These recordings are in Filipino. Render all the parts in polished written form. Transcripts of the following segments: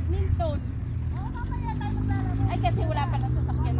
badminton. Ay, kasi wala pa ng sasakyan.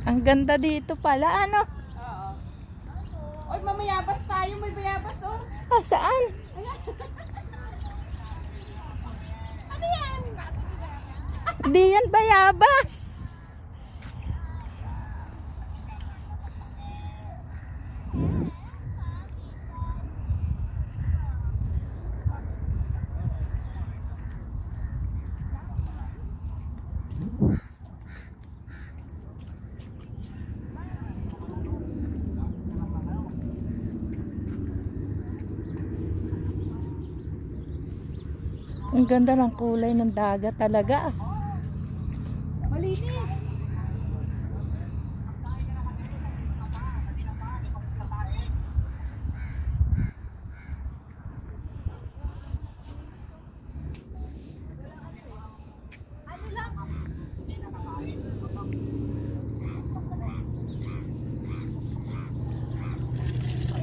Ang ganda dito pala, ano? Oo. Oy, mamayabas tayo. May bayabas, oh. Ah, saan? Ano yan? Di yan bayabas. Ang ganda ng kulay ng dagat talaga. Malinis.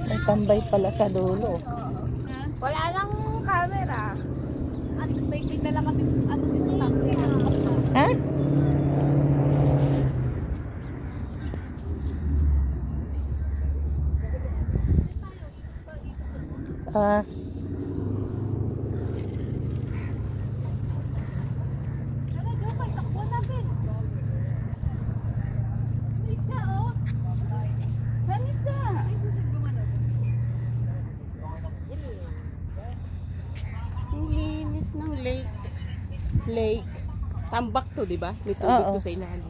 May tambay pala sa dulo. Wala lang camera. At may pinala kami ano dito tangke. Ha? Ah. Ano daw may takbo natin. Miss na oh. Miss na. Ang linis ng lake. Lake. Tambak to, di ba? May tubig Oo. to sa ilalim.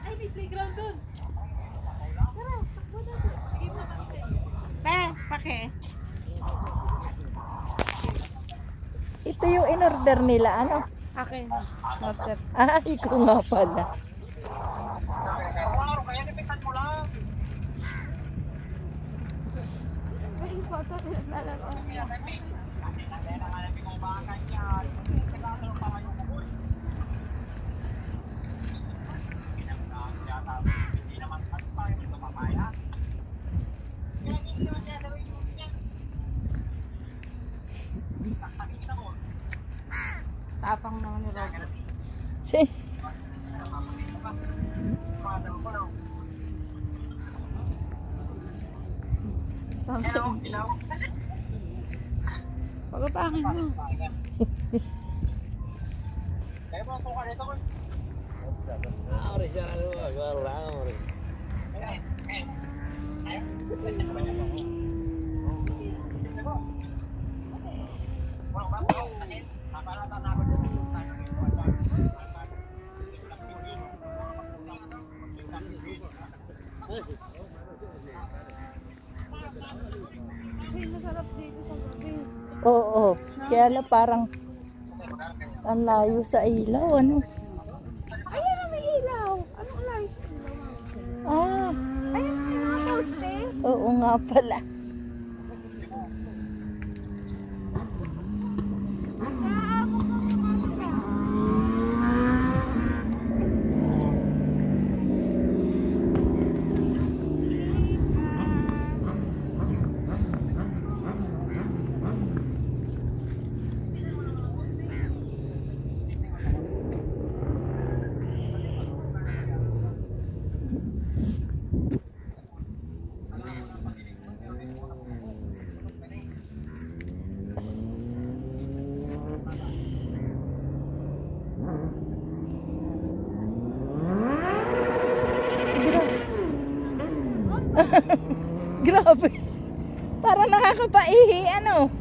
Ay, may playground doon. Tara, takbo natin. Sige mo kami sa iyo. Pake. Ito yung in-order nila, ano? Akin. Master. Ah, ikaw nga pala. Ay, photo. Naglalaro. Tapang naman ni Robert. Si Samsung. Pagpapangin mo. Ay, masarap dito sa gabi. Oo, kaya lang parang ang layo sa ilaw, ano? Ayan na may ilaw. Anong ilaw? Ah, Ayan na yung mga poste. oo nga pala. Grabe. Grabe. Parang nakakapaihi, ano?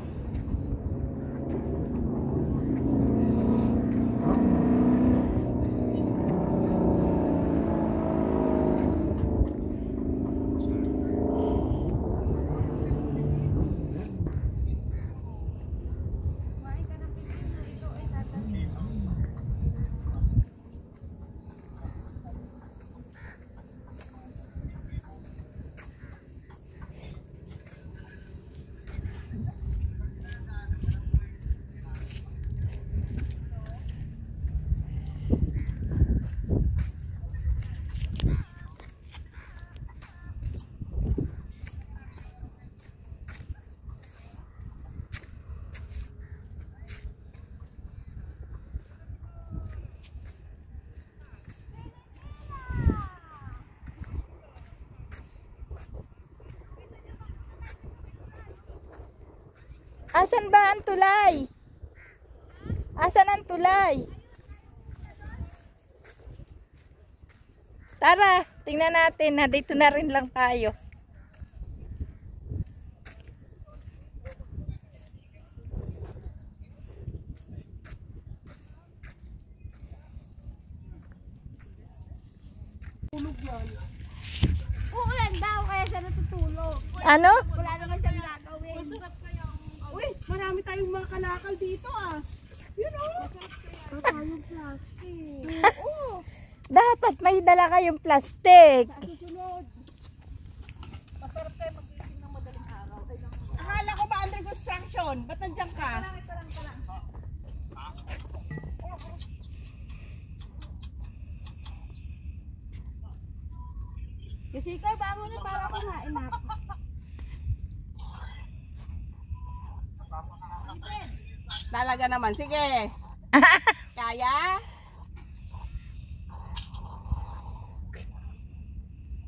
Asan ba ang tulay? Asan ang tulay? Tara, tingnan natin na dito na rin lang tayo. Uulan daw kaya siya natutulog. Ano? Wala naman siyang gagawin. Masarap kaya. Uy, marami tayong mga kalakal dito ah. Yun o. Masarap kaya yung plastic. Oo. Dapat may dala kayong plastic. Susunod. Masarap kayo magising ng madaling araw. Akala ko ba under construction? Ba't nandiyan ka? Kasi ikaw bangon na para kumain na. Talaga naman. Sige. Kaya?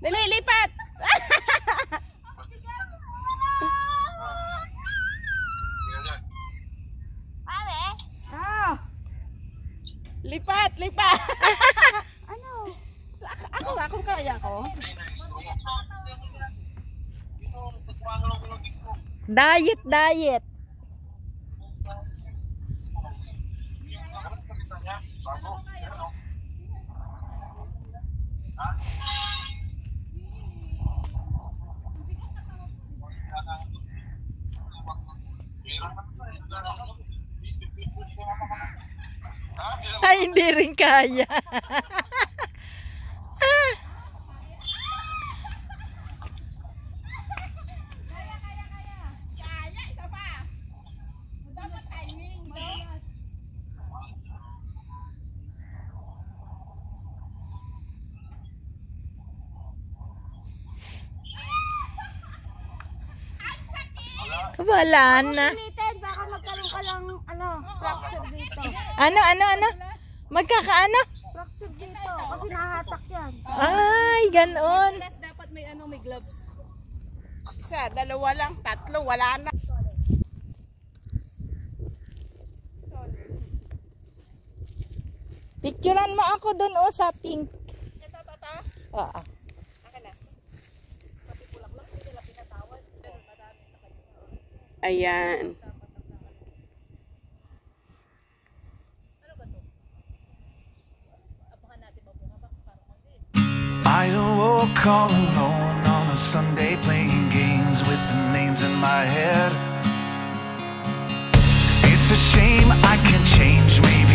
Nililipat! Pare? Ah. Lipat! Lipat! Ano? Ako kaya ko. Diet, diet. Ay, hindi rin kaya. Kaya, isa pa. Dapat timing, no? Wala na. Ulitin, baka magkaroon ka lang, fracture dito. Ano? Magkakaano? Fracture dito, kasi nahatak yan. Ay, ganon. Dapat may gloves. Isa, dalawa lang, tatlo, wala na. Picturean mo ako dun sa pink. Ito, tata. Oo. Ayan. I awoke all alone on a Sunday playing games with the names in my head. It's a shame I can't change, maybe